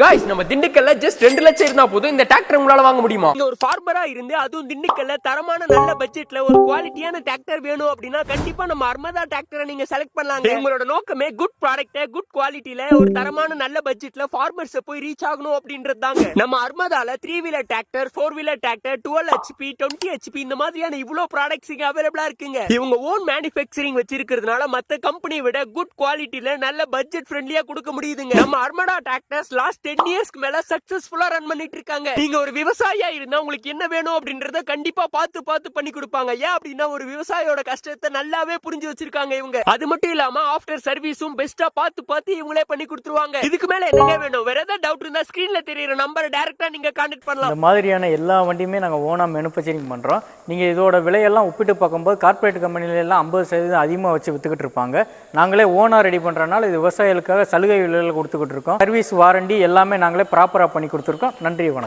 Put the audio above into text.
Guys நம்ம திண்டுக்கல்ல just 2 லட்சம் இருந்தா போதும் இந்த டிராக்டர் உங்களால வாங்க முடியுமா? நீங்க ஒரு ஃபார்மரா இருந்து அதுவும் திண்டுக்கல்ல தரமான நல்ல பட்ஜெட்ல ஒரு குவாலிட்டியான டிராக்டர் வேணும் அப்படினா கண்டிப்பா நம்ம அர்மதா டிராக்டரை நீங்க செலக்ட் பண்ணலாங்க. உங்களோட நோக்கமே குட் ப்ராடக்ட் குட் குவாலிட்டில ஒரு தரமான நல்ல பட்ஜெட்ல ஃபார்மர்ஸ் போய் ரீச் ஆகணும் அப்படின்றதாங்க. நம்ம அர்மதால 3 wheeler tractor 4 wheeler tractor 12 HP 20 HP இந்த மாதிரியான இவ்ளோ ப்ராடக்ட்ஸ் இங்க அவேலபிளா இருக்குங்க. இவங்க ஓன் மேனுஃபேக்சரிங் வச்சிருக்கிறதுனால மத்த கம்பெனியை விட குட் குவாலிட்டில நல்ல பட்ஜெட் ஃப்ரெண்ட்லியா கொடுக்க முடியுதுங்க. நம்ம அர்மதா டிராக்டர்ஸ் லாஸ்ட் 10 இயர்ஸ்க்கு மேல சக்சஸ்ஃபுல்லா ரன் பண்ணிட்டு இருக்காங்க. நீங்க ஒரு விவசாயியா இருந்தா உங்களுக்கு என்ன வேணும் அப்படின்றத கண்டிப்பா பார்த்து பண்ணி கொடுப்பாங்க. ஏன் அப்படின்னா ஒரு விவசாயியோட கஷ்டத்தை நல்லாவே புரிஞ்சு வச்சிருக்காங்க இவங்க. அது மட்டும் இல்லாம ஆஃப்டர் சர்வீஸும் பெஸ்டா பார்த்து இவங்களே பண்ணி கொடுத்துருவாங்க. இதுக்கு மேல என்ன வேணும்? வேற ஏதாவது டவுட் இருந்தா ஸ்கிரீன்ல தெரியுற நம்பரை டைரக்டா நீங்க கான்டாக்ட் பண்ணலாம். இந்த மாதிரியான எல்லா வண்டியுமே நாங்கள் ஓனா மேனுஃபேக்சரிங் பண்ணுறோம். நீங்கள் இதோட விலையெல்லாம் ஒப்பிட்டு பார்க்கும்போது கார்பரேட் கம்பெனில எல்லாம் 50% அதிகமாக வச்சு வித்துக்கிட்டு இருப்பாங்க. நாங்களே ஓனா ரெடி பண்ணுறதுனால இது விவசாயிகளுக்காக சலுகை விலையில் கொடுத்துக்கிட்டு இருக்கோம். சர்வீஸ் வாரண்டி எல்லாமே நாங்களே ப்ராப்பராக பண்ணி கொடுத்துருக்கோம். நன்றி, வணக்கம்.